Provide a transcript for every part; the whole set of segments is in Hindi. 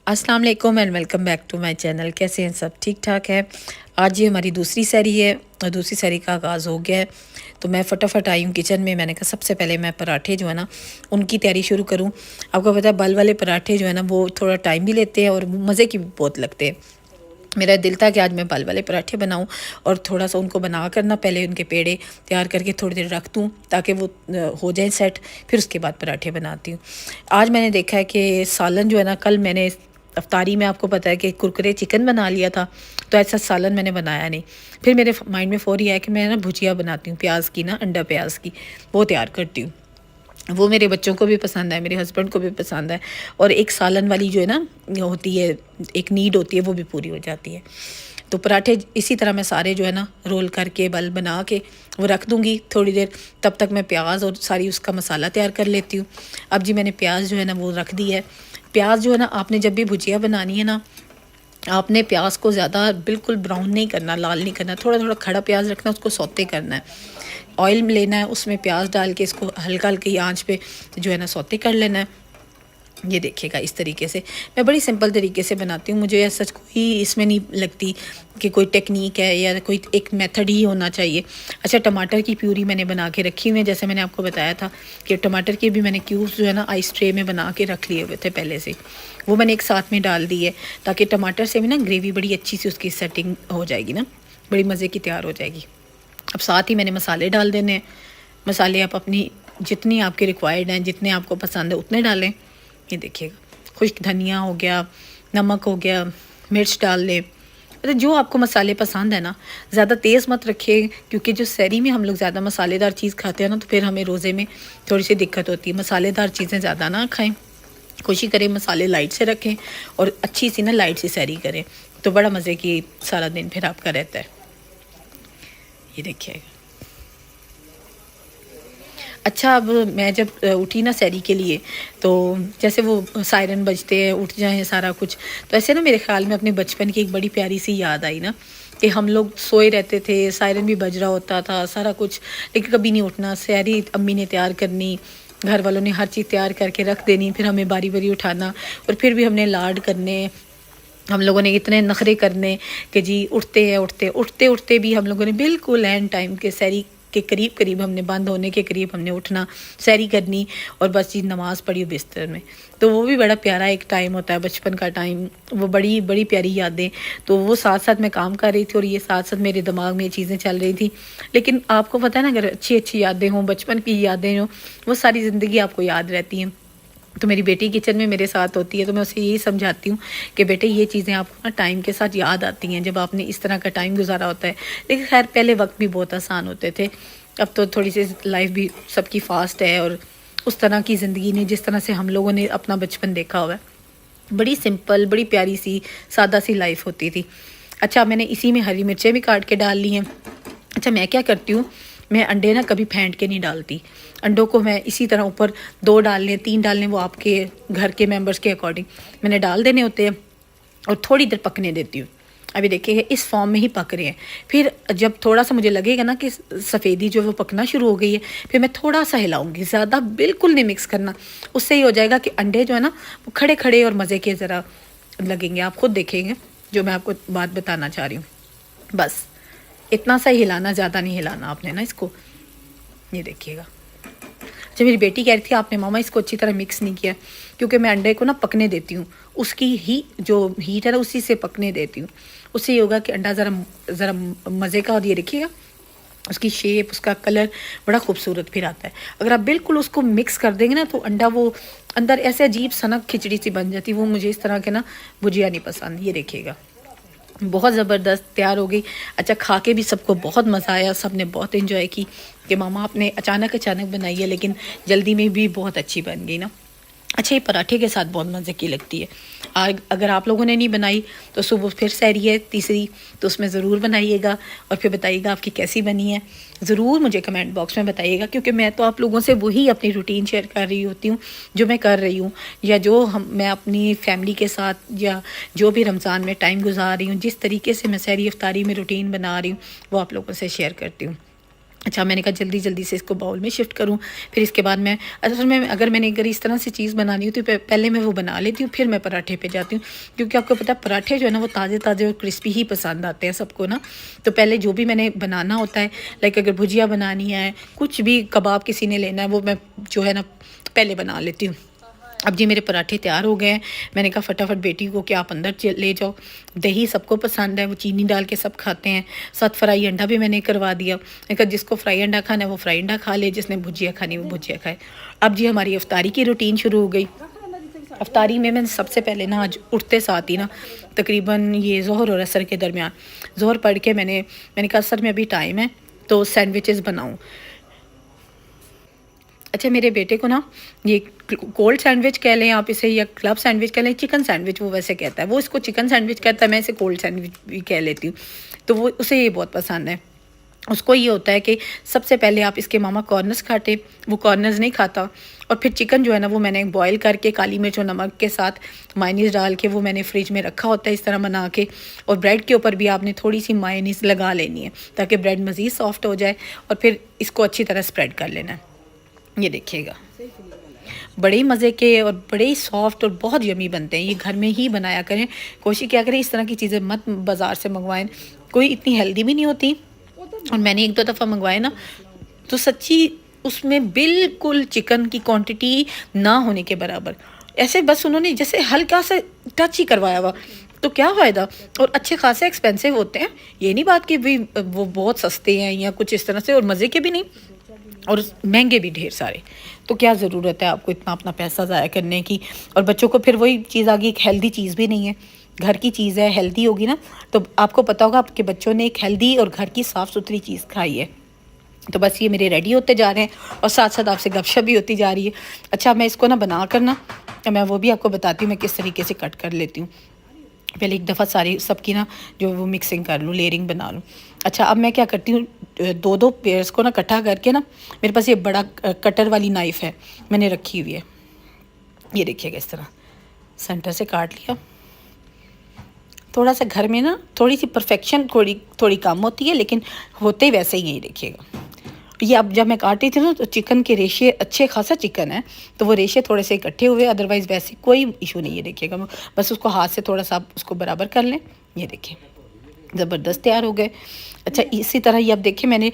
अस्सलाम वालेकुम and welcome back to my channel. कैसे हैं सब? ठीक ठाक है। आज ये हमारी दूसरी सैरी है और दूसरी सैरी का आगाज़ हो गया है, तो मैं फटाफट आई हूँ किचन में। मैंने कहा सबसे पहले मैं पराठे जो है ना उनकी तैयारी शुरू करूँ। आपको पता है बल वाले पराठे जो है ना वो थोड़ा टाइम भी लेते हैं और मज़े की भी बहुत लगते हैं। मेरा दिल था कि आज मैं बल वाले पराठे बनाऊं और थोड़ा सा उनको बना कर ना पहले उनके पेड़े तैयार करके थोड़ी देर रख दूं ताकि वो हो जाए सेट, फिर उसके बाद पराठे बनाती हूँ। आज मैंने देखा है कि सालन जो है ना, कल मैंने अफ्तारी में आपको पता है कि कुरकुरे चिकन बना लिया था, तो ऐसा सालन मैंने बनाया नहीं। फिर मेरे माइंड में फ़ौरी आया कि मैं ना भुजिया बनाती हूँ प्याज की, ना अंडा प्याज की, वो तैयार करती हूँ। वो मेरे बच्चों को भी पसंद है, मेरे हस्बैंड को भी पसंद है, और एक सालन वाली जो है ना होती है, एक नीड होती है, वो भी पूरी हो जाती है। तो पराठे इसी तरह मैं सारे जो है ना रोल करके बल बना के वो रख दूँगी थोड़ी देर। तब तक मैं प्याज और सारी उसका मसाला तैयार कर लेती हूँ। अब जी मैंने प्याज जो है ना वो रख दी है। प्याज जो है ना, आपने जब भी भुजिया बनानी है ना, आपने प्याज को ज़्यादा बिल्कुल ब्राउन नहीं करना, लाल नहीं करना, थोड़ा थोड़ा खड़ा प्याज रखना, उसको सौते करना है। ऑयल में लेना है, उसमें प्याज डाल के इसको हल्का हल्की आंच पे जो है ना सौते कर लेना है। ये देखिएगा इस तरीके से मैं बड़ी सिंपल तरीके से बनाती हूँ। मुझे ऐसा कोई इसमें नहीं लगती कि कोई टेक्निक है या कोई एक मेथड ही होना चाहिए। अच्छा, टमाटर की प्यूरी मैंने बना के रखी हुई है, जैसे मैंने आपको बताया था कि टमाटर के भी मैंने क्यूब्स जो है ना आइस ट्रे में बना के रख लिए हुए थे पहले से, वो मैंने एक साथ में डाल दी है ताकि टमाटर से भी ना ग्रेवी बड़ी अच्छी सी उसकी सेटिंग हो जाएगी ना, बड़ी मज़े की तैयार हो जाएगी। अब साथ ही मैंने मसाले डाल देने हैं। मसाले आप अपनी जितनी आपके रिक्वायर्ड हैं, जितने आपको पसंद है उतने डालें। ये देखिएगा, खुश्क धनिया हो गया, नमक हो गया, मिर्च डाल लें, मतलब जो आपको मसाले पसंद है ना। ज़्यादा तेज़ मत रखिए, क्योंकि जो सहरी में हम लोग ज़्यादा मसालेदार चीज़ खाते हैं ना, तो फिर हमें रोज़े में थोड़ी सी दिक्कत होती है। मसालेदार चीज़ें ज़्यादा ना खाएं, कोशिश करें मसाले लाइट से रखें और अच्छी सी ना लाइट सी सहरी करें, तो बड़ा मज़े की सारा दिन फिर आपका रहता है। ये देखिएगा। अच्छा, अब मैं जब उठी ना सैरी के लिए, तो जैसे वो सायरन बजते हैं, उठ जाएं सारा कुछ, तो ऐसे ना मेरे ख्याल में अपने बचपन की एक बड़ी प्यारी सी याद आई ना, कि हम लोग सोए रहते थे, सायरन भी बज रहा होता था सारा कुछ, लेकिन कभी नहीं उठना। सैरी अम्मी ने तैयार करनी, घर वालों ने हर चीज़ तैयार करके रख देनी, फिर हमें बारी बारी उठाना, और फिर भी हमने लाड करने, हम लोगों ने इतने नखरे करने कि जी उठते हैं, उठते उठते उठते भी हम लोगों ने बिल्कुल एंड टाइम के सैरी के करीब करीब, हमने बंद होने के करीब हमने उठना, सैरी करनी, और बस जी नमाज़ पढ़ी बिस्तर में। तो वो भी बड़ा प्यारा एक टाइम होता है, बचपन का टाइम, वो बड़ी बड़ी प्यारी यादें। तो वो साथ साथ मैं काम कर रही थी और ये साथ साथ मेरे दिमाग में ये चीज़ें चल रही थी। लेकिन आपको पता है ना, अगर अच्छी अच्छी यादें हों, बचपन की यादें हों, वो सारी ज़िंदगी आपको याद रहती हैं। तो मेरी बेटी किचन में मेरे साथ होती है, तो मैं उसे यही समझाती हूँ कि बेटे ये चीज़ें आपको ना टाइम के साथ याद आती हैं, जब आपने इस तरह का टाइम गुजारा होता है। लेकिन खैर पहले वक्त भी बहुत आसान होते थे, अब तो थोड़ी सी लाइफ भी सबकी फ़ास्ट है, और उस तरह की ज़िंदगी ने, जिस तरह से हम लोगों ने अपना बचपन देखा हुआ है, बड़ी सिंपल, बड़ी प्यारी सी सादा सी लाइफ होती थी। अच्छा, मैंने इसी में हरी मिर्चें भी काट के डाल ली हैं। अच्छा, मैं क्या करती हूँ, मैं अंडे ना कभी फेंट के नहीं डालती। अंडों को मैं इसी तरह ऊपर 2 डालने 3 डालने, वो आपके घर के मेंबर्स के अकॉर्डिंग मैंने डाल देने होते हैं, और थोड़ी देर पकने देती हूँ। अभी देखिए इस फॉर्म में ही पक रहे हैं। फिर जब थोड़ा सा मुझे लगेगा ना कि सफ़ेदी जो है वो पकना शुरू हो गई है, फिर मैं थोड़ा सा हिलाऊंगी, ज़्यादा बिल्कुल नहीं मिक्स करना। उससे ही हो जाएगा कि अंडे जो है ना वो खड़े खड़े और मज़े के ज़रा लगेंगे, आप खुद देखेंगे जो मैं आपको बात बताना चाह रही हूँ। बस इतना सा ही हिलाना, ज़्यादा नहीं हिलाना आपने ना इसको। ये देखिएगा। जब मेरी बेटी कह रही थी आपने मामा इसको अच्छी तरह मिक्स नहीं किया, क्योंकि मैं अंडे को ना पकने देती हूँ, उसकी ही जो हीट है ना उसी से पकने देती हूँ। उससे ये होगा कि अंडा ज़रा ज़रा मज़े का, और ये देखिएगा उसकी शेप, उसका कलर बड़ा खूबसूरत फिर आता है। अगर आप बिल्कुल उसको मिक्स कर देंगे ना, तो अंडा वो अंदर ऐसे अजीब सनक खिचड़ी सी बन जाती है। वो मुझे इस तरह के ना भुजिया नहीं पसंद। ये देखिएगा बहुत ज़बरदस्त तैयार हो गई। अच्छा, खा के भी सबको बहुत मज़ा आया, सब ने बहुत इन्जॉय की कि मामा आपने अचानक अचानक बनाई है, लेकिन जल्दी में भी बहुत अच्छी बन गई ना। अच्छा, ये पराठे के साथ बहुत मज़े की लगती है। अगर आप लोगों ने नहीं बनाई तो सुबह फिर सैरी है तीसरी, तो उसमें ज़रूर बनाइएगा और फिर बताइएगा आपकी कैसी बनी है। ज़रूर मुझे कमेंट बॉक्स में बताइएगा, क्योंकि मैं तो आप लोगों से वही अपनी रूटीन शेयर कर रही होती हूँ जो मैं कर रही हूँ, या जो मैं अपनी फैमिली के साथ, या जो भी रमज़ान में टाइम गुजार रही हूँ, जिस तरीके से मैं सहरी इफ्तारी में रूटीन बना रही हूँ, वो आप लोगों से शेयर करती हूँ। अच्छा, मैंने कहा जल्दी जल्दी से इसको बाउल में शिफ्ट करूं। फिर इसके बाद मैं असल में अगर मैंने अगर इस तरह से चीज़ बनानी हो तो पहले मैं वो बना लेती हूँ, फिर मैं पराठे पे जाती हूँ, क्योंकि आपको पता है पराठे जो है ना वो ताज़े ताज़े और क्रिस्पी ही पसंद आते हैं सबको ना। तो पहले जो भी मैंने बनाना होता है, लाइक अगर भुजिया बनानी है, कुछ भी कबाब किसी ने लेना है, वो मैं जो है ना पहले बना लेती हूँ। अब जी मेरे पराठे तैयार हो गए हैं। मैंने कहा फटाफट बेटी को कि आप अंदर ले जाओ, दही सबको पसंद है, वो चीनी डाल के सब खाते हैं। साथ फ्राई अंडा भी मैंने करवा दिया। मैंने कहा जिसको फ्राई अंडा खाना है वो फ्राई अंडा खा ले, जिसने भुजिया खानी वो भुजिया खाए। अब जी हमारी अफ्तारी की रूटीन शुरू हो गई। अफ्तारी में मैंने सबसे पहले ना आज उठते साथ ही ना तकरीबन ये ज़ोहर और असर के दरमियान ज़ोहर पढ़ के मैंने कहा असर में अभी टाइम है तो सैंडविचेस बनाऊँ। अच्छा, मेरे बेटे को ना ये कोल्ड सैंडविच कह लें आप इसे, या क्लब सैंडविच कह लें, चिकन सैंडविच वो वैसे कहता है, वो इसको चिकन सैंडविच कहता है, मैं इसे कोल्ड सैंडविच भी कह लेती हूँ। तो वो उसे ये बहुत पसंद है। उसको ये होता है कि सबसे पहले आप इसके मामा कॉर्नर्स खाते, वो कॉर्नर्स नहीं खाता। और फिर चिकन जो है ना वो मैंने बॉईल करके काली मिर्च और नमक के साथ मायनीज़ डाल के वो मैंने फ्रिज में रखा होता है इस तरह बना के। और ब्रेड के ऊपर भी आपने थोड़ी सी मायनीज़ लगा लेनी है ताकि ब्रेड मज़ीद सॉफ्ट हो जाए, और फिर इसको अच्छी तरह स्प्रेड कर लेना है। ये देखिएगा बड़े ही मज़े के और बड़े ही सॉफ्ट और बहुत यमी बनते हैं। ये घर में ही बनाया करें, कोशिश क्या करें इस तरह की चीज़ें मत बाज़ार से मंगवाएं, कोई इतनी हेल्दी भी नहीं होती। और मैंने एक दो दफ़ा मंगवाए ना तो सच्ची उसमें बिल्कुल चिकन की क्वांटिटी ना होने के बराबर, ऐसे बस उन्होंने जैसे हल्का सा टच ही करवाया हुआ। तो क्या फ़ायदा, और अच्छे खासे एक्सपेंसिव होते हैं। ये नहीं बात कि भी वो बहुत सस्ते हैं या कुछ इस तरह से, और मज़े के भी नहीं और महंगे भी ढेर सारे। तो क्या ज़रूरत है आपको इतना अपना पैसा ज़ाया करने की। और बच्चों को फिर वही चीज़ आ गई, एक हेल्दी चीज़ भी नहीं है, घर की चीज़ है, हेल्दी होगी ना तो आपको पता होगा आपके बच्चों ने एक हेल्दी और घर की साफ़ सुथरी चीज़ खाई है। तो बस ये मेरे रेडी होते जा रहे हैं और साथ साथ आपसे गपशप भी होती जा रही है। अच्छा, मैं इसको ना बना कर ना मैं वो भी आपको बताती हूँ मैं किस तरीके से कट कर लेती हूँ। पहले एक दफ़ा सारी सबकी ना जो वो मिक्सिंग कर लूँ, लेयरिंग बना लूँ। अच्छा, अब मैं क्या करती हूँ, दो दो पेयर्स को ना इकट्ठा करके ना, मेरे पास ये बड़ा कटर वाली नाइफ़ है मैंने रखी हुई है। ये देखिएगा इस तरह सेंटर से काट लिया। थोड़ा सा घर में ना थोड़ी सी परफेक्शन थोड़ी कम होती है, लेकिन होते वैसे ही है। ये देखिएगा, ये अब जब मैं काटी थी ना तो चिकन के रेशे अच्छे खासा चिकन है तो वो रेशे थोड़े से इकट्ठे हुए, अदरवाइज़ वैसे कोई इशू नहीं है। देखिएगा बस उसको हाथ से थोड़ा सा उसको बराबर कर लें। ये देखिए ज़बरदस्त तैयार हो गए। अच्छा, इसी तरह ये अब देखिए मैंने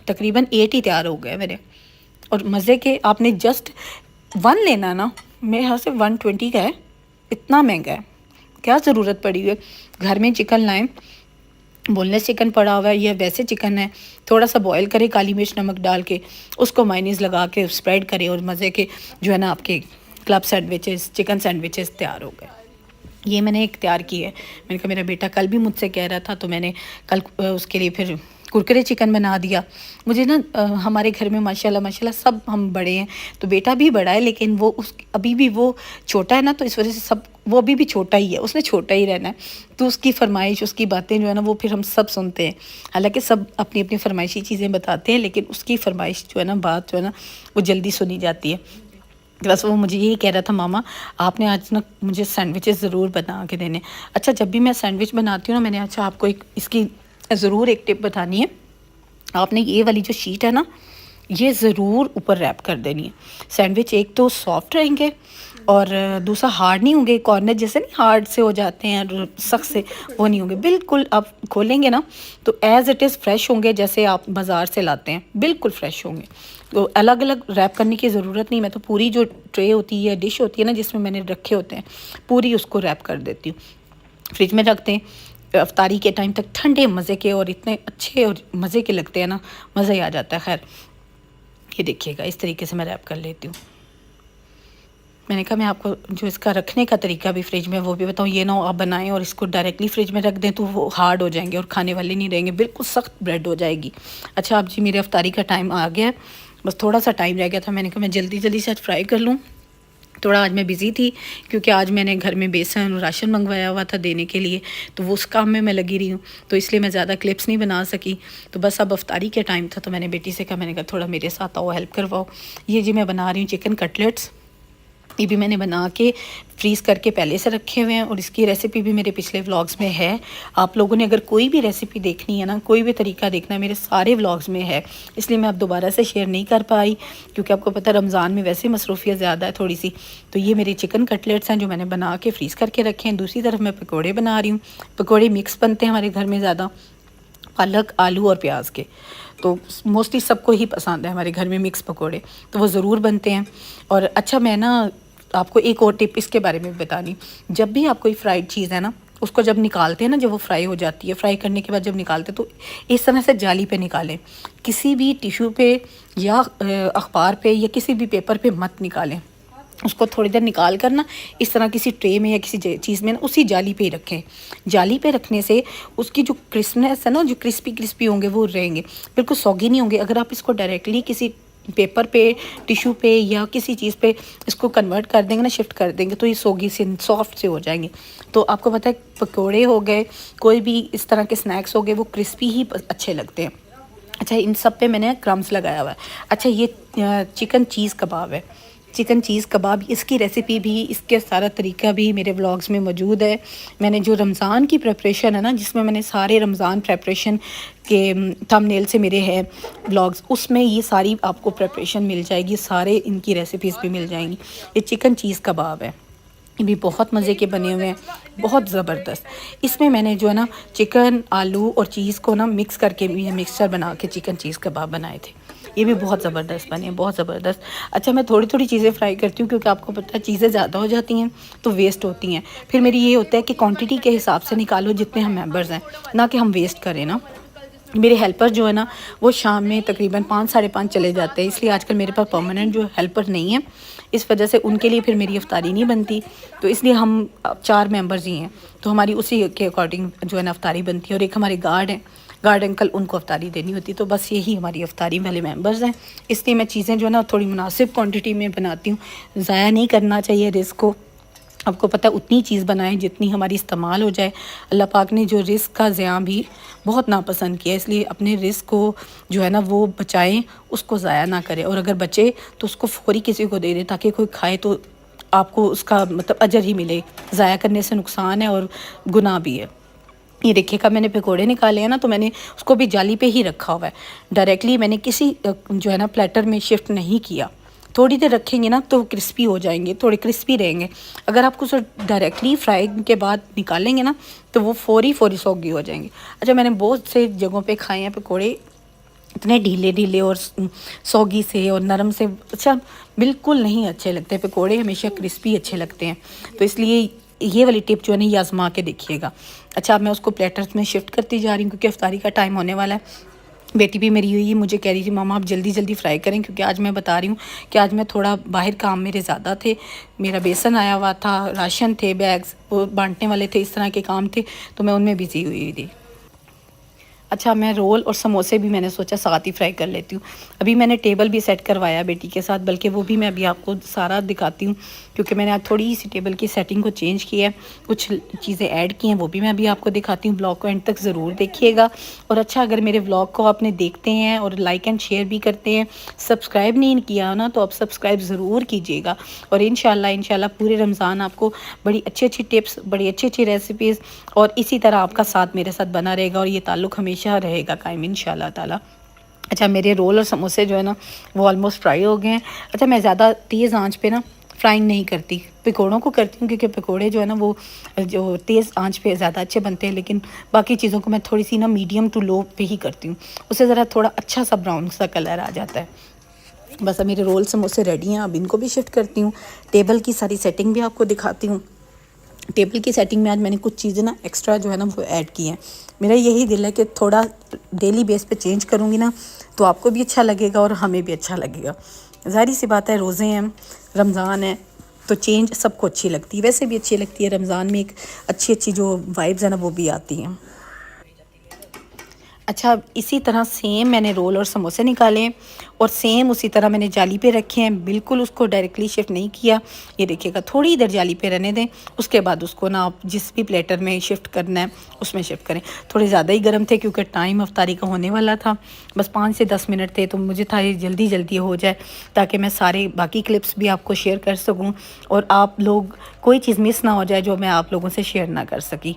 तकरीबन 8 ही तैयार हो गए मेरे। और मज़े के, आपने जस्ट 1 लेना ना, मेरे ख्याल से 120 का है, इतना महंगा है, क्या ज़रूरत पड़ी है। घर में चिकन लाएं, बोनलेस चिकन पड़ा हुआ है, ये वैसे चिकन है, थोड़ा सा बॉईल करें काली मिर्च नमक डाल के, उसको मायनीज़ लगा के स्प्रेड करें और मज़े के जो है ना आपके क्लब सैंडविचेस, चिकन सैंडविचेस तैयार हो गए। ये मैंने एक तैयार की है। मैंने कहा मेरा बेटा कल भी मुझसे कह रहा था तो मैंने कल उसके लिए फिर कुरकुरे चिकन बना दिया। मुझे ना हमारे घर में माशाल्लाह माशाल्लाह सब हम बड़े हैं, तो बेटा भी बड़ा है लेकिन वो अभी भी वो छोटा है ना, तो इस वजह से सब वो अभी भी छोटा ही है, उसने छोटा ही रहना है। तो उसकी फरमाइश, उसकी बातें जो है ना वो फिर हम सब सुनते हैं। हालांकि सब अपनी अपनी फरमाइशी चीज़ें बताते हैं, लेकिन उसकी फरमाइश जो है ना, बात जो है ना वो जल्दी सुनी जाती है। बस वो मुझे यही कह रहा था मामा आपने आज ना मुझे सैंडविचेस ज़रूर बना के देने। अच्छा, जब भी मैं सैंडविच बनाती हूँ ना, मैंने अच्छा आपको एक इसकी ज़रूर एक टिप बतानी है। आपने ये वाली जो शीट है ना, ये ज़रूर ऊपर रैप कर देनी है। सैंडविच एक तो सॉफ्ट रहेंगे और दूसरा हार्ड नहीं होंगे, कॉर्नर जैसे नहीं हार्ड से हो जाते हैं और सख्त से, वो नहीं होंगे। बिल्कुल आप खोलेंगे ना तो एज़ इट इज़ फ्रेश होंगे, जैसे आप बाज़ार से लाते हैं बिल्कुल फ्रेश होंगे। तो अलग अलग रैप करने की ज़रूरत नहीं, मैं तो पूरी जो ट्रे होती है, डिश होती है ना जिसमें मैंने रखे होते हैं, पूरी उसको रैप कर देती हूँ, फ्रिज में रखते हैं। अफ्तारी के टाइम तक ठंडे मज़े के और इतने अच्छे और मज़े के लगते हैं ना, मज़ा ही आ जाता है। खैर, ये देखिएगा इस तरीके से मैं रैप कर लेती हूँ। मैंने कहा मैं आपको जो इसका रखने का तरीका भी फ्रिज में वो भी बताऊँ, ये ना आप बनाएं और इसको डायरेक्टली फ्रिज में रख दें तो वो हार्ड हो जाएंगे और खाने वाले नहीं रहेंगे, बिल्कुल सख्त ब्रेड हो जाएगी। अच्छा, अब जी मेरे अफ्तारी का टाइम आ गया है, बस थोड़ा सा टाइम रह गया था। मैंने कहा मैं जल्दी जल्दी से फ्राई कर लूँ। थोड़ा आज मैं बिज़ी थी क्योंकि आज मैंने घर में बेसन और राशन मंगवाया हुआ था देने के लिए, तो वो उस काम में मैं लगी रही हूँ, तो इसलिए मैं ज़्यादा क्लिप्स नहीं बना सकी। तो बस अब अफ्तारी के टाइम था तो मैंने बेटी से कहा, मैंने कहा थोड़ा मेरे साथ आओ, हेल्प करवाओ। ये जी मैं बना रही हूँ चिकन कटलेट्स। ये भी मैंने बना के फ्रीज़ करके पहले से रखे हुए हैं और इसकी रेसिपी भी मेरे पिछले व्लॉग्स में है। आप लोगों ने अगर कोई भी रेसिपी देखनी है ना, कोई भी तरीका देखना है, मेरे सारे व्लॉग्स में है। इसलिए मैं अब दोबारा से शेयर नहीं कर पाई क्योंकि आपको पता है रमज़ान में वैसे मसरूफियत ज़्यादा है थोड़ी सी। तो ये मेरे चिकन कटलेट्स हैं जो मैंने बना के फ्रीज़ करके रखे हैं। दूसरी तरफ मैं पकौड़े बना रही हूँ। पकौड़े मिक्स बनते हैं हमारे घर में ज़्यादा, पालक, आलू और प्याज के। तो मोस्टली सबको ही पसंद है हमारे घर में मिक्स पकोड़े, तो वो ज़रूर बनते हैं। और अच्छा, मैं ना आपको एक और टिप इसके बारे में बतानी। जब भी आप कोई फ्राइड चीज़ है ना, उसको जब निकालते हैं ना, जब वो फ्राई हो जाती है, फ्राई करने के बाद जब निकालते हैं तो इस तरह से जाली पे निकालें। किसी भी टिश्यू पे या अखबार पे या किसी भी पेपर पे मत निकालें। उसको थोड़ी देर निकाल कर ना इस तरह किसी ट्रे में या किसी चीज़ में ना उसी जाली पे ही रखें। जाली पे रखने से उसकी जो क्रिस्पनेस है ना, जो क्रिस्पी क्रिस्पी होंगे वो रहेंगे, बिल्कुल सॉगी नहीं होंगे। अगर आप इसको डायरेक्टली किसी पेपर पे, टिश्यू पे या किसी चीज़ पे इसको कन्वर्ट कर देंगे ना, शिफ्ट कर देंगे, तो ये सोगी से सॉफ्ट से हो जाएंगे। तो आपको पता है पकोड़े हो गए, कोई भी इस तरह के स्नैक्स हो गए, वो क्रिस्पी ही अच्छे लगते हैं। अच्छा, इन सब पे मैंने क्रम्स लगाया हुआ है। अच्छा, ये चिकन चीज़ कबाब है। चिकन चीज़ कबाब, इसकी रेसिपी भी, इसके सारा तरीका भी मेरे व्लॉग्स में मौजूद है। मैंने जो रमज़ान की प्रिपरेशन है ना, जिसमें मैंने सारे रमज़ान प्रिपरेशन के थंबनेल से मेरे हैं व्लॉग्स, उसमें ये सारी आपको प्रिपरेशन मिल जाएगी, सारे इनकी रेसिपीज़ भी मिल जाएंगी। ये चिकन चीज़ कबाब है, ये भी बहुत मज़े के बने हुए हैं, बहुत ज़बरदस्त। इसमें मैंने जो है ना चिकन, आलू और चीज़ को ना मिक्स करके भी मिक्सचर बना के चिकन चीज़ कबाब बनाए थे। ये भी बहुत ज़बरदस्त बने हैं, बहुत ज़बरदस्त। अच्छा, मैं थोड़ी थोड़ी चीज़ें फ्राई करती हूँ क्योंकि आपको पता है चीज़ें ज़्यादा हो जाती हैं तो वेस्ट होती हैं। फिर मेरी ये होता है कि क्वांटिटी के हिसाब से निकालो जितने हम मेंबर्स हैं, ना कि हम वेस्ट करें ना। मेरे हेल्पर जो है ना वो शाम में तकरीबन 5 साढ़े 5 चले जाते हैं, इसलिए आजकल मेरे पास परमानेंट जो हेल्पर नहीं है। इस वजह से उनके लिए फिर मेरी अफ्तारी नहीं बनती, तो इसलिए हम 4 मेंबर्स ही हैं, तो हमारी उसी के अकॉर्डिंग जो है ना अफ्तारी बनती है। और एक हमारे गार्ड हैं, गार्ड अंकल, उनको अफ्तारी देनी होती, तो बस यही हमारी अफ्तारी वाले मेंबर्स हैं। इसलिए मैं चीज़ें जो है ना थोड़ी मुनासिब क्वांटिटी में बनाती हूँ। ज़ाया नहीं करना चाहिए रिस्क को। आपको पता है उतनी चीज़ बनाएं जितनी हमारी इस्तेमाल हो जाए। अल्लाह पाक ने जो रिस्क का ज़िया भी बहुत नापसंद किया, इसलिए अपने रिस्क को जो है ना वो बचाएं, उसको ज़ाया ना करें। और अगर बचे तो उसको फ़ौरी किसी को दे दें ताकि कोई खाए तो आपको उसका मतलब अजर ही मिले। ज़ाया करने से नुकसान है और गुनाह भी है। ये देखिएगा, मैंने पकोड़े निकाले हैं ना, तो मैंने उसको भी जाली पे ही रखा हुआ है। डायरेक्टली मैंने किसी जो है ना प्लेटर में शिफ्ट नहीं किया। थोड़ी देर रखेंगे ना तो क्रिस्पी हो जाएंगे, थोड़े क्रिस्पी रहेंगे। अगर आपको उसको डायरेक्टली फ्राई के बाद निकालेंगे ना तो वो फ़ौरी सौगी हो जाएंगे। अच्छा, मैंने बहुत से जगहों पे खाए हैं पकोड़े, इतने ढीले ढीले और सौगी से और नरम से, अच्छा बिल्कुल नहीं अच्छे लगते। पकोड़े हमेशा क्रिस्पी अच्छे लगते हैं, तो इसलिए ये वाली टिप जो है ना ये आजमा के देखिएगा। अच्छा, अब मैं उसको प्लेटर्स में शिफ्ट करती जा रही हूँ क्योंकि अफ्तारी का टाइम होने वाला है। बेटी भी मेरी हुई मुझे कह रही थी मामा आप जल्दी जल्दी फ्राई करें, क्योंकि आज मैं बता रही हूँ कि आज मैं थोड़ा बाहर काम मेरे ज़्यादा थे। मेरा बेसन आया हुआ था, राशन थे, बैग्स वो बांटने वाले थे, इस तरह के काम थे, तो मैं उनमें बिज़ी हुई थी। अच्छा, मैं रोल और समोसे भी मैंने सोचा साथ ही फ्राई कर लेती हूँ। अभी मैंने टेबल भी सेट करवाया बेटी के साथ, बल्कि वो भी मैं अभी आपको सारा दिखाती हूँ क्योंकि मैंने आज थोड़ी सी टेबल की सेटिंग को चेंज किया है, कुछ चीज़ें ऐड की हैं, वो भी मैं अभी आपको दिखाती हूँ। ब्लॉग को एंड तक ज़रूर देखिएगा। और अच्छा, अगर मेरे ब्लॉग को आपने देखते हैं और लाइक एंड शेयर भी करते हैं, सब्सक्राइब नहीं किया ना तो आप सब्सक्राइब ज़रूर कीजिएगा। और इंशाल्लाह पूरे रमज़ान आपको बड़ी अच्छी अच्छी टिप्स, बड़ी अच्छी अच्छी रेसिपीज़ और इसी तरह आपका साथ मेरे साथ बना रहेगा और ये ताल्लुक़ हमेशा रहेगा कायम इंशाल्लाह ताला। अच्छा, मेरे रोल और समोसे जो है ना वो ऑलमोस्ट फ्राई हो गए हैं। अच्छा, मैं ज़्यादा तेज़ आंच पे ना फ्राइंग नहीं करती, पकौड़ों को करती हूँ क्योंकि पकौड़े जो है ना वो जो तेज़ आंच पे ज़्यादा अच्छे बनते हैं, लेकिन बाकी चीज़ों को मैं थोड़ी सी ना मीडियम टू लो पे ही करती हूँ, उससे ज़रा थोड़ा अच्छा सा ब्राउन सा कलर आ जाता है। बस अब मेरे रोल समोसे रेडी हैं, अब इनको भी शिफ्ट करती हूँ। टेबल की सारी सेटिंग भी आपको दिखाती हूँ। टेबल की सेटिंग में आज मैंने कुछ चीज़ें ना एक्स्ट्रा जो है ना वो ऐड की हैं। मेरा यही दिल है कि थोड़ा डेली बेस पे चेंज करूँगी ना तो आपको भी अच्छा लगेगा और हमें भी अच्छा लगेगा। ज़ाहिर सी बात है, रोज़े हैं, रमज़ान है, तो चेंज सबको अच्छी लगती है, वैसे भी अच्छी लगती है। रमज़ान में एक अच्छी अच्छी जो वाइब्स है ना वो भी आती हैं। अच्छा, इसी तरह सेम मैंने रोल और समोसे निकाले और सेम उसी तरह मैंने जाली पे रखे हैं, बिल्कुल उसको डायरेक्टली शिफ्ट नहीं किया। ये देखिएगा, थोड़ी इधर जाली पे रहने दें, उसके बाद उसको ना आप जिस भी प्लेटर में शिफ्ट करना है उसमें शिफ्ट करें। थोड़े ज़्यादा ही गर्म थे क्योंकि टाइम अफ्तारी का होने वाला था, बस 5 से 10 मिनट थे, तो मुझे था ये जल्दी जल्दी हो जाए ताकि मैं सारे बाकी क्लिप्स भी आपको शेयर कर सकूँ और आप लोग कोई चीज़ मिस ना हो जाए जो मैं आप लोगों से शेयर ना कर सकी।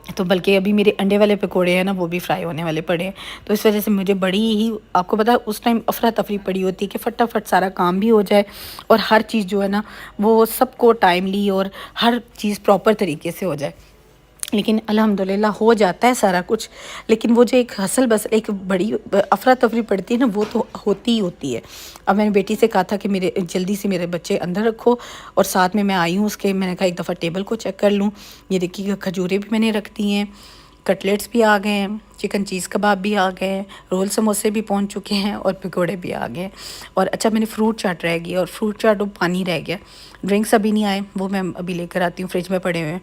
तो बल्कि अभी मेरे अंडे वाले पकोड़े हैं ना, वो भी फ्राई होने वाले पड़े हैं, तो इस वजह से मुझे बड़ी ही, आपको पता है उस टाइम अफरा तफरी पड़ी होती है कि फटाफट सारा काम भी हो जाए और हर चीज़ जो है ना वो सबको टाइमली और हर चीज़ प्रॉपर तरीके से हो जाए। लेकिन अल्हम्दुलिल्लाह हो जाता है सारा कुछ, लेकिन वो जो एक हसल बस एक बड़ी अफरा तफरी पड़ती है ना, वो तो होती ही होती है। अब मैंने बेटी से कहा था कि मेरे जल्दी से मेरे बच्चे अंदर रखो, और साथ में मैं आई हूँ उसके, मैंने कहा एक दफ़ा टेबल को चेक कर लूँ। ये देखिए खजूरें भी मैंने रख दी हैं, कटलेट्स भी आ गए हैं, चिकन चीज़ कबाब भी आ गए हैं, रोल समोसे भी पहुंच चुके हैं और पकौड़े भी आ गए। और अच्छा, मैंने फ्रूट चाट रह गया, और फ्रूट चाट और पानी रह गया। ड्रिंक्स अभी नहीं आए, वो मैं अभी लेकर आती हूँ, फ्रिज में पड़े हुए हैं।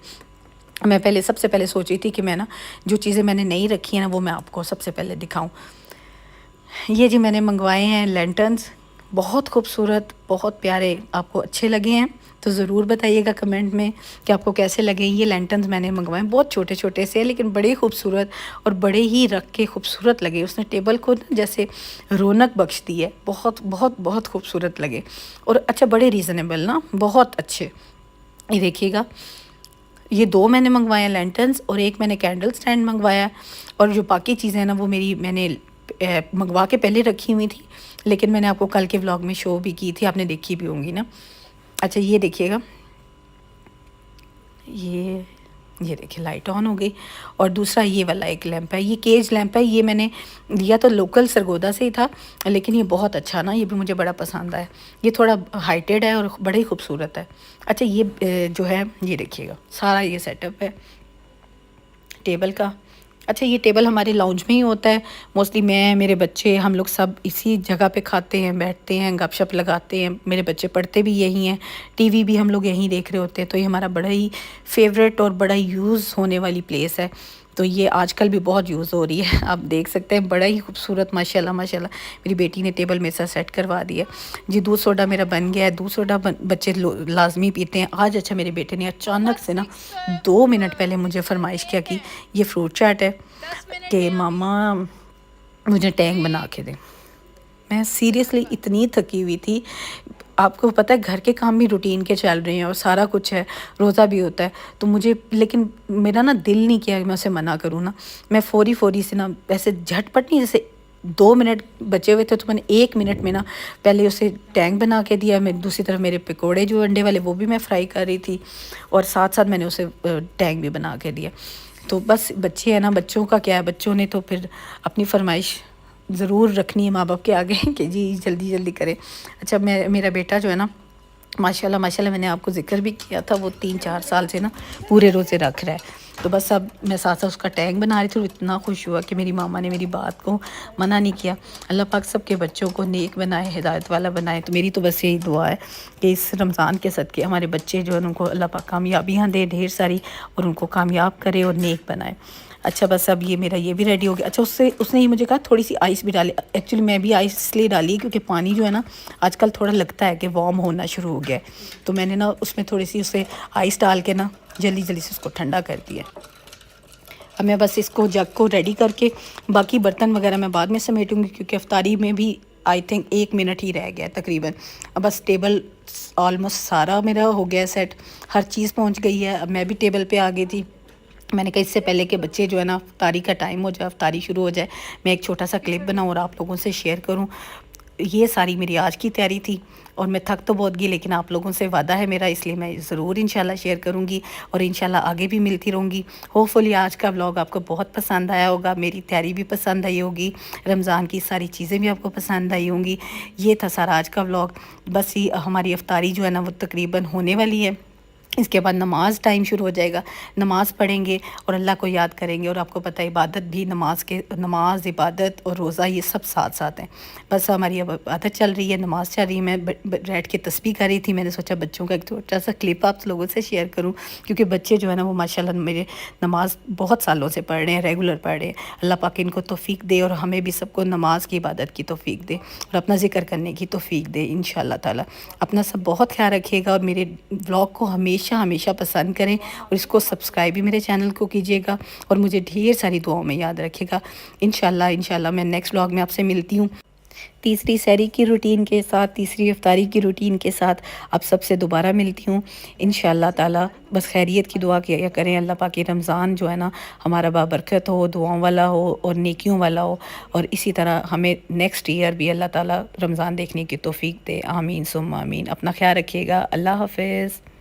मैं पहले सबसे पहले सोची थी कि मैं ना जो चीज़ें मैंने नहीं रखी हैं ना वो मैं आपको सबसे पहले दिखाऊं। ये जी मैंने मंगवाए हैं लैंटर्न्स, बहुत खूबसूरत, बहुत प्यारे। आपको अच्छे लगे हैं तो ज़रूर बताइएगा कमेंट में कि आपको कैसे लगे। ये लैंटर्न्स मैंने मंगवाए, बहुत छोटे छोटे से लेकिन बड़े खूबसूरत और बड़े ही रख के खूबसूरत लगे। उसने टेबल को ना जैसे रौनक बख्श दी है, बहुत बहुत बहुत खूबसूरत लगे। और अच्छा, बड़े रीज़नेबल ना, बहुत अच्छे। ये देखिएगा, ये 2 मैंने मंगवाए हैं लैंटर्न्स, और एक मैंने कैंडल स्टैंड मंगवाया। और जो बाकी चीज़ें हैं ना वो मेरी मैंने मंगवा के पहले रखी हुई थी, लेकिन मैंने आपको कल के व्लॉग में शो भी की थी, आपने देखी भी होंगी ना। अच्छा, ये देखिएगा, ये देखिए लाइट ऑन हो गई। और दूसरा ये वाला एक लैंप है, ये केज लैंप है, ये मैंने लिया तो लोकल सरगोदा से ही था, लेकिन ये बहुत अच्छा ना, ये भी मुझे बड़ा पसंद आया। ये थोड़ा हाइटेड है और बड़ा ही खूबसूरत है। अच्छा, ये जो है ये देखिएगा, सारा ये सेटअप है टेबल का। अच्छा, ये टेबल हमारे लाउंज में ही होता है मोस्टली, मैं मेरे बच्चे हम लोग सब इसी जगह पे खाते हैं, बैठते हैं, गपशप लगाते हैं। मेरे बच्चे पढ़ते भी यहीं हैं, टीवी भी हम लोग यहीं देख रहे होते हैं। तो ये हमारा बड़ा ही फेवरेट और बड़ा यूज़ होने वाली प्लेस है। तो ये आजकल भी बहुत यूज़ हो रही है, आप देख सकते हैं, बड़ा ही खूबसूरत माशाल्लाह माशाल्लाह। मेरी बेटी ने टेबल में सा सेट करवा दिया जी। दूध सोडा मेरा बन गया है, दूध सोडा बच्चे लाजमी पीते हैं आज। अच्छा, मेरे बेटे ने अचानक से ना 2 मिनट पहले मुझे फरमाइश किया कि ये फ्रूट चाट है कि मामा मुझे टैंग बना के दें। मैं सीरियसली इतनी थकी हुई थी, आपको पता है घर के काम भी रूटीन के चल रहे हैं और सारा कुछ है, रोज़ा भी होता है, तो मुझे, लेकिन मेरा ना दिल नहीं किया कि मैं उसे मना करूँ ना। मैं फ़ौरी फ़ौरी से ना ऐसे झटपट नहीं, जैसे 2 मिनट बचे हुए थे तो मैंने 1 मिनट में ना पहले उसे टैंग बना के दिया। मैं दूसरी तरफ मेरे पकोड़े जो अंडे वाले वो भी मैं फ्राई कर रही थी, और साथ साथ मैंने उसे टैंग भी बना के दिया। तो बस बच्चे हैं ना, बच्चों का क्या है, बच्चों ने तो फिर अपनी फरमाइश ज़रूर रखनी है माँ बाप के आगे कि जी जल्दी जल्दी करें। अच्छा, मेरा बेटा जो है ना माशाल्लाह माशाल्लाह, मैंने आपको ज़िक्र भी किया था, वो 3-4 साल से ना पूरे रोज़े रख रहा है। तो बस अब मैं साथ साथ उसका टैंक बना रही थी, और इतना खुश हुआ कि मेरी मामा ने मेरी बात को मना नहीं किया। अल्लाह पाक सबके बच्चों को नेक बनाए, हिदायत वाला बनाए। तो मेरी तो बस यही दुआ है कि इस रमज़ान के सदके हमारे बच्चे जो है उनको अल्लाह पाक कामयाबियाँ दे ढेर सारी, और उनको कामयाब करे और नेक बनाए। अच्छा, बस अब ये मेरा ये भी रेडी हो गया। अच्छा, उसने ही मुझे कहा थोड़ी सी आइस भी डाली। एक्चुअली मैं भी आइस इसलिए डाली क्योंकि पानी जो है ना आजकल थोड़ा लगता है कि वार्म होना शुरू हो गया है, तो मैंने ना उसमें थोड़ी सी उसे आइस डाल के ना जल्दी जल्दी से उसको ठंडा कर दिया। अब मैं बस इसको जग को रेडी करके बाकी बर्तन वगैरह मैं बाद में समेटूंगी, क्योंकि अफ्तारी में भी आई थिंक 1 मिनट ही रह गया तकरीबन। अब बस टेबल ऑलमोस्ट सारा मेरा हो गया सेट, हर चीज़ पहुंच गई है। अब मैं भी टेबल पे आ गई थी। मैंने कहा इससे पहले कि बच्चे जो है ना अफ्तारी का टाइम हो जाए, अफ्तारी शुरू हो जाए, मैं एक छोटा सा क्लिप बनाऊँ और आप लोगों से शेयर करूँ। ये सारी मेरी आज की तैयारी थी, और मैं थक तो बहुत गई, लेकिन आप लोगों से वादा है मेरा, इसलिए मैं ज़रूर इंशाल्लाह शेयर करूँगी और इंशाल्लाह आगे भी मिलती रहूँगी। होपफुली आज का व्लॉग आपको बहुत पसंद आया होगा, मेरी तैयारी भी पसंद आई होगी, रमज़ान की सारी चीज़ें भी आपको पसंद आई होंगी। ये था सारा आज का व्लॉग। बस ये हमारी अफ्तारी जो है ना वो तकरीबन होने वाली है। इसके बाद नमाज़ टाइम शुरू हो जाएगा, नमाज़ पढ़ेंगे और अल्लाह को याद करेंगे। और आपको पता है इबादत भी नमाज़, इबादत और रोज़ा ये सब साथ-साथ हैं। बस हमारी अब आदत चल रही है, नमाज़ चल रही है। मैं बैठ के तस्बीह कर रही थी, मैंने सोचा बच्चों का एक छोटा-सा क्लिप आप लोगों से शेयर करूँ, क्योंकि बच्चे जो है ना वो माशाल्लाह मेरे नमाज़ बहुत सालों से पढ़ रहे हैं, रेगुलर पढ़ रहे हैं। अल्लाह पाक इनको तौफ़ीक दे और हमें भी सबको नमाज़ की इबादत की तौफ़ीक दे और अपना ज़िक्र करने की तौफ़ीक दे इंशाअल्लाह ताला। अपना सब बहुत ख़्याल रखिएगा और मेरे व्लॉग को हमेशा हमेशा पसंद करें और इसको सब्सक्राइब भी मेरे चैनल को कीजिएगा और मुझे ढेर सारी दुआओं में याद रखिएगा। इंशाल्लाह मैं नेक्स्ट व्लॉग में आपसे मिलती हूँ, तीसरी सहरी की रूटीन के साथ, तीसरी इफ्तारी की रूटीन के साथ आप सबसे दोबारा मिलती हूँ इंशाअल्लाह ताला। बस खैरियत की दुआ किया करें, अल्लाह पाक की रमज़ान जो है ना हमारा बाबरकत हो, दुआओं वाला हो और नेकियों वाला हो, और इसी तरह हमें नेक्स्ट ईयर भी अल्लाह ताला रमज़ान देखने की तौफ़ीक दे। आमीन सुम्मा आमीन। अपना ख्याल रखिएगा। अल्लाह हाफ़िज़।